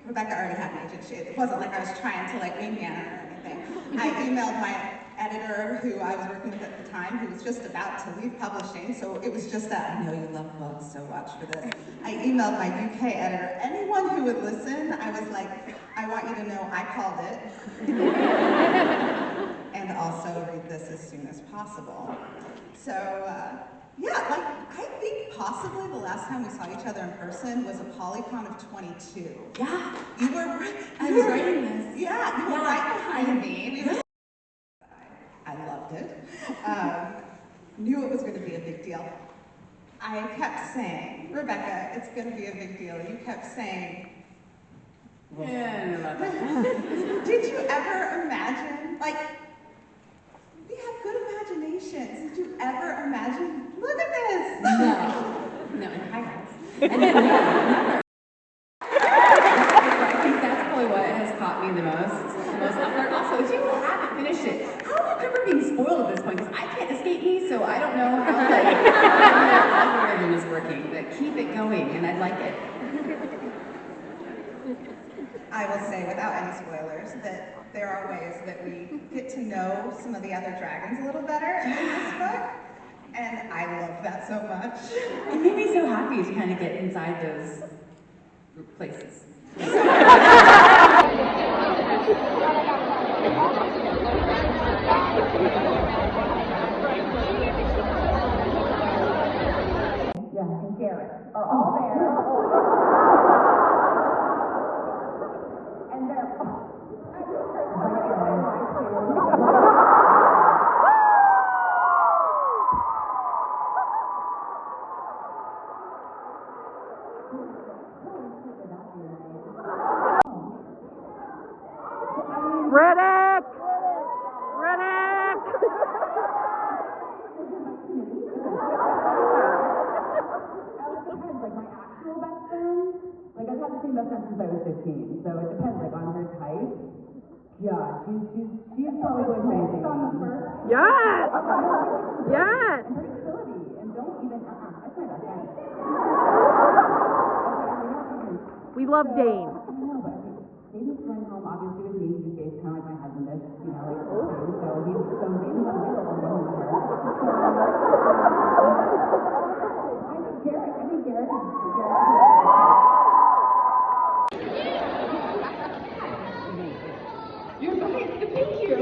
Speaker 7: Rebecca already had an agent. It wasn't like I was trying to like wingman her or anything. I emailed my editor, who I was working with at the time, who was just about to leave publishing, so it was just that, I know you love books, so watch for this. I emailed my UK editor. Anyone who would listen, I was like, I want you to know I called it. And also read this as soon as possible. So, yeah, like, I think possibly the last time we saw each other in person was a PolyCon of 22.
Speaker 5: Yeah.
Speaker 7: You were,
Speaker 5: I was writing this.
Speaker 7: Yeah, you were right behind me. I loved it. Knew it was going to be a big deal. I kept saying, Rebecca, it's going to be a big deal. You kept saying,
Speaker 5: Yeah, I love it.
Speaker 7: did you ever imagine, like, we have good imaginations. Did you ever imagine, look at this?
Speaker 5: No, and hi guys. And then, yeah, I think that's probably what has caught me the most off guard. Also, if you haven't finished it, how are you ever being spoiled at this point? Because I can't escape me, so I don't know how the algorithm is working, but keep it going, and I'd like it.
Speaker 7: I will say, without any spoilers, that there are ways that we get to know some of the other dragons a little better in this book, and I love that so much.
Speaker 5: It made me so happy to kind of get inside those places.
Speaker 3: Yeah, and Garrett are all there. And they're
Speaker 1: Riddick! Riddick!
Speaker 3: like my actual best friend, like I've had the same best friend since I was 15, so it depends, like on her type. Yeah, she's probably going to anything.
Speaker 1: Yes! Yes!
Speaker 3: And her ability, and don't even, that's my best friend. love Dane.
Speaker 4: I don't know, but maybe he's going home, obviously with me, he's kind of like my husband-ish, you know, like, so Dane's unavailable now, I'm sure. I think Garrett is You're right, thank you.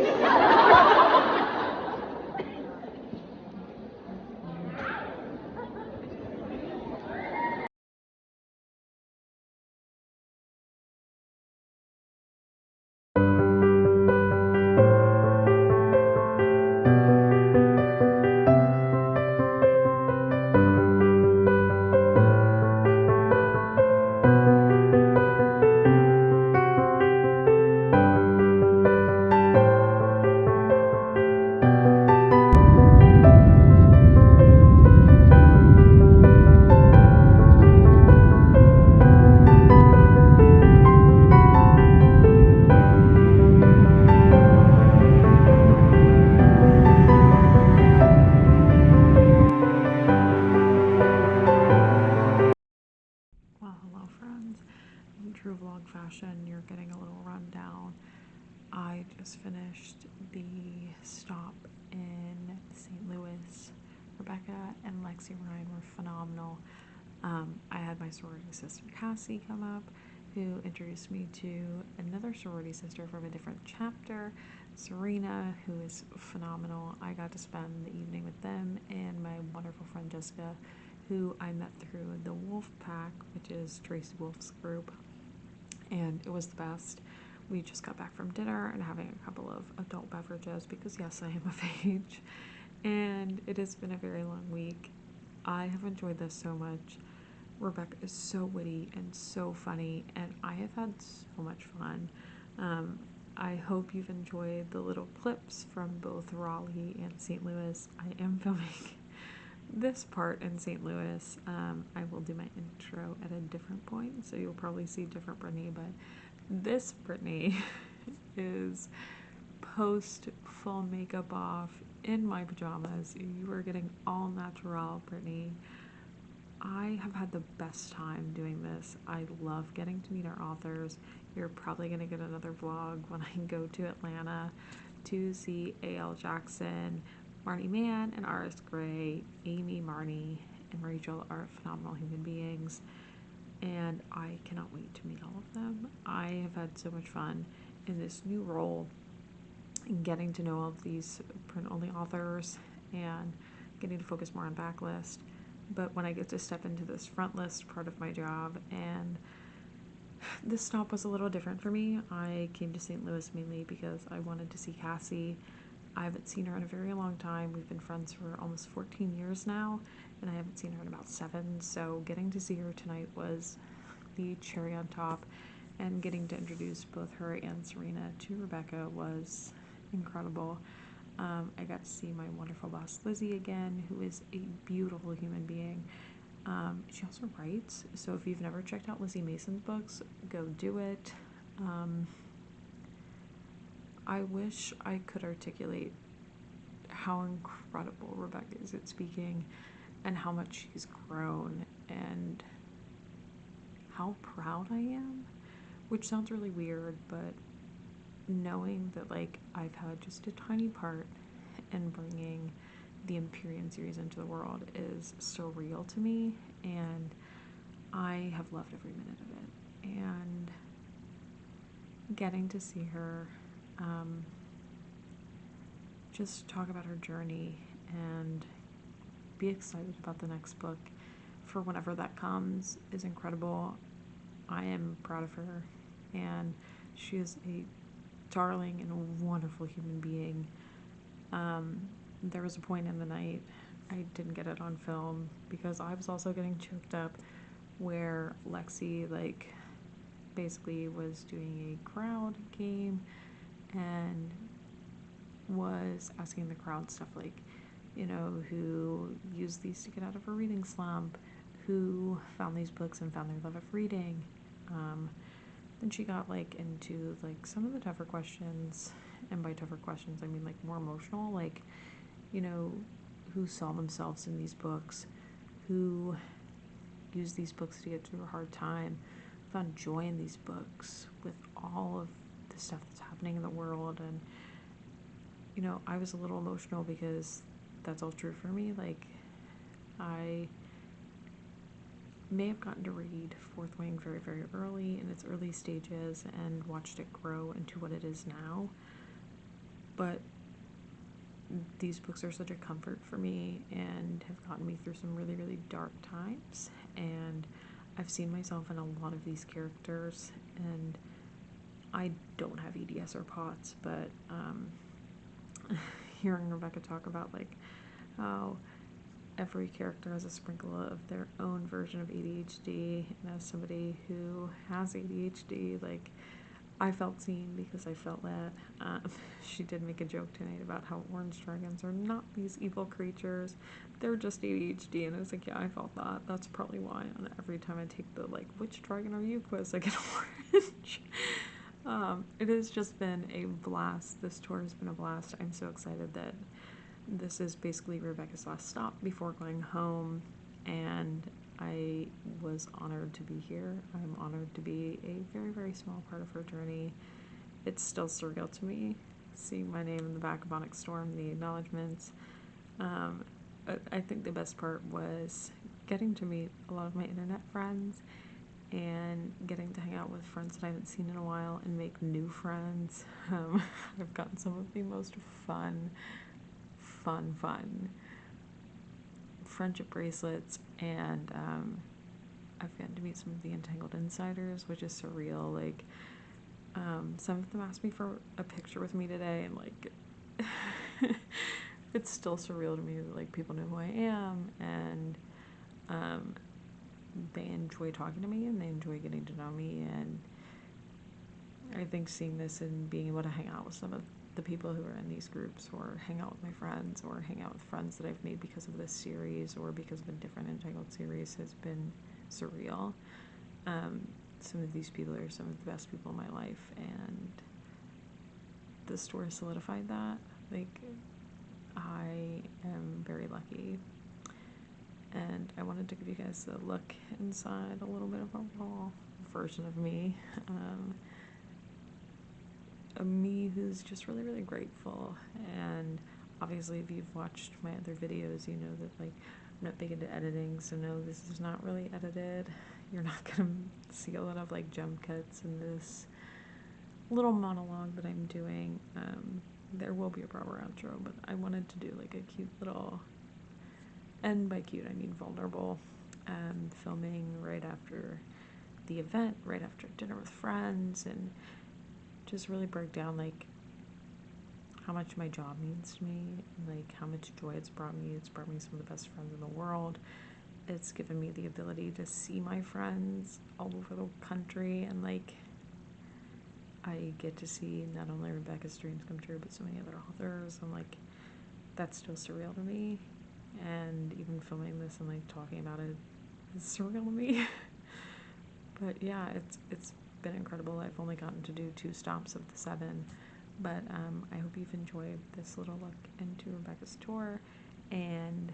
Speaker 1: Well, hello friends. In true vlog fashion, you're getting a little rundown. I just finished the stop in St. Louis. Rebecca and Lexi and Ryan were phenomenal. I had my sorority sister Cassie come up, who introduced me to another sorority sister from a different chapter, Serena, who is phenomenal. I got to spend the evening with them and my wonderful friend Jessica, who I met through the Wolf Pack, which is Tracy Wolf's group, and it was the best. We just got back from dinner and having a couple of adult beverages because yes, I am of age, and it has been a very long week. I have enjoyed this so much. Rebecca is so witty and so funny, and I have had so much fun. I hope you've enjoyed the little clips from both Raleigh and St. Louis. I am filming this part in St. Louis. I will do my intro at a different point, so you'll probably see different Brittany, but this Brittany is post full makeup off in my pajamas. You are getting all natural Brittany. I have had the best time doing this. I love getting to meet our authors. You're probably going to get another vlog when I go to Atlanta to see A.L. Jackson, Marnie Mann, and Aris Gray. Amy, Marnie, and Rachel are phenomenal human beings, and I cannot wait to meet all of them. I have had so much fun in this new role and getting to know all of these print-only authors and getting to focus more on backlist. But when I get to step into this front list part of my job, and this stop was a little different for me. I came to St. Louis mainly because I wanted to see Cassie. I haven't seen her in a very long time. We've been friends for almost 14 years now, and I haven't seen her in about 7, so getting to see her tonight was the cherry on top, and getting to introduce both her and Serena to Rebecca was incredible. I got to see my wonderful boss Lizzy again, who is a beautiful human being. She also writes, so if you've never checked out Lizzie Mason's books, go do it. I wish I could articulate how incredible Rebecca is at speaking and how much she's grown and how proud I am, which sounds really weird, but knowing that like I've had just a tiny part in bringing the Empyrean series into the world is surreal to me, and I have loved every minute of it. And getting to see her just talk about her journey and be excited about the next book for whenever that comes is incredible. I am proud of her, and she is a darling and a wonderful human being. There was a point in the night, I didn't get it on film because I was also getting choked up, where Lexi like basically was doing a crowd game and was asking the crowd stuff like, you know, who used these to get out of a reading slump, who found these books and found their love of reading. Then she got like into like some of the tougher questions, and by tougher questions I mean like more emotional, like, you know, who saw themselves in these books, who used these books to get through a hard time, found joy in these books with all of the stuff that's happening in the world. And, you know, I was a little emotional because that's all true for me. Like, I may have gotten to read Fourth Wing very, very early in its early stages and watched it grow into what it is now. But these books are such a comfort for me and have gotten me through some really, really dark times. And I've seen myself in a lot of these characters, and I don't have EDS or POTS, but hearing Rebecca talk about like how every character has a sprinkle of their own version of ADHD, and as somebody who has ADHD, like, I felt seen because I felt that. She did make a joke tonight about how orange dragons are not these evil creatures. They're just ADHD. And I was like, yeah, I felt that. That's probably why. And every time I take the, like, which dragon are you quiz, I get orange. It has just been a blast. This tour has been a blast. I'm so excited that this is basically Rebecca's last stop before going home. And I was honored to be here. I'm honored to be a very, very small part of her journey. It's still surreal to me, seeing my name in the back of Onyx Storm, the acknowledgements. I think the best part was getting to meet a lot of my internet friends and getting to hang out with friends that I haven't seen in a while and make new friends. I've gotten some of the most fun friendship bracelets, and I've gotten to meet some of the Entangled insiders, which is surreal. Like, some of them asked me for a picture with me today, and like it's still surreal to me that like people know who I am, and they enjoy talking to me and they enjoy getting to know me. And I think seeing this and being able to hang out with some of the people who are in these groups, or hang out with my friends, or hang out with friends that I've made because of this series or because of a different Entangled series, has been surreal. Some of these people are some of the best people in my life, and the store solidified that. Like, I am very lucky, and I wanted to give you guys a look inside, a little bit of a raw version of me. A me who's just really, really grateful. And obviously, if you've watched my other videos, you know that like I'm not big into editing, so no, this is not really edited. You're not gonna see a lot of like jump cuts in this little monologue that I'm doing. There will be a proper outro, but I wanted to do like a cute little, and by cute I mean vulnerable, filming right after the event, right after dinner with friends, and just really break down like how much my job means to me, and like how much joy it's brought me. It's brought me some of the best friends in the world. It's given me the ability to see my friends all over the country, and like I get to see not only Rebecca's dreams come true, but so many other authors, and like that's still surreal to me. And even filming this and like talking about it is surreal to me. But yeah, it's been incredible. I've only gotten to do 2 stops of the 7, but I hope you've enjoyed this little look into Rebecca's tour and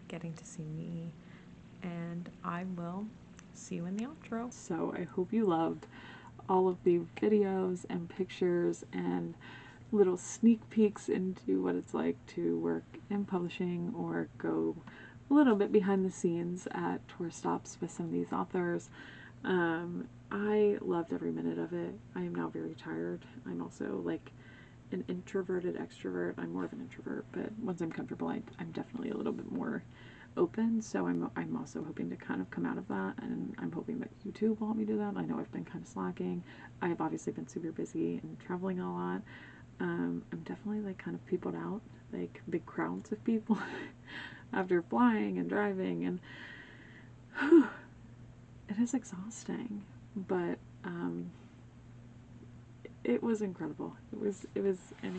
Speaker 1: getting to see me, and I will see you in the outro. So I hope you loved all of the videos and pictures and little sneak peeks into what it's like to work in publishing or go a little bit behind the scenes at tour stops with some of these authors. I loved every minute of it. I am now very tired. I'm also like an introverted extrovert. I'm more of an introvert, but once I'm comfortable, I'm definitely a little bit more open. So I'm also hoping to kind of come out of that, and I'm hoping that you too will help me do that. I know I've been kind of slacking. I've obviously been super busy and traveling a lot. I'm definitely like kind of peopled out, like big crowds of people after flying and driving, and it is exhausting, but it was incredible. It was an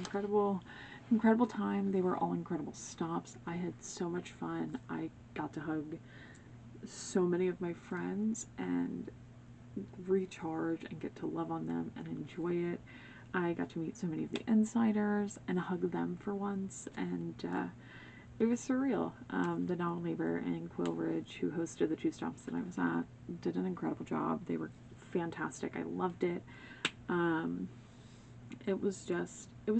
Speaker 1: incredible time. They were all incredible stops. I had so much fun. I got to hug so many of my friends and recharge and get to love on them and enjoy it. I got to meet so many of the insiders and hug them for once, and it was surreal. The Novel Neighbor and Quill Ridge, who hosted the 2 stops that I was at, did an incredible job. They were fantastic. I loved it. It was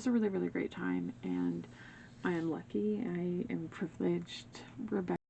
Speaker 1: a really, really great time, and I am lucky. I am privileged. Rebecca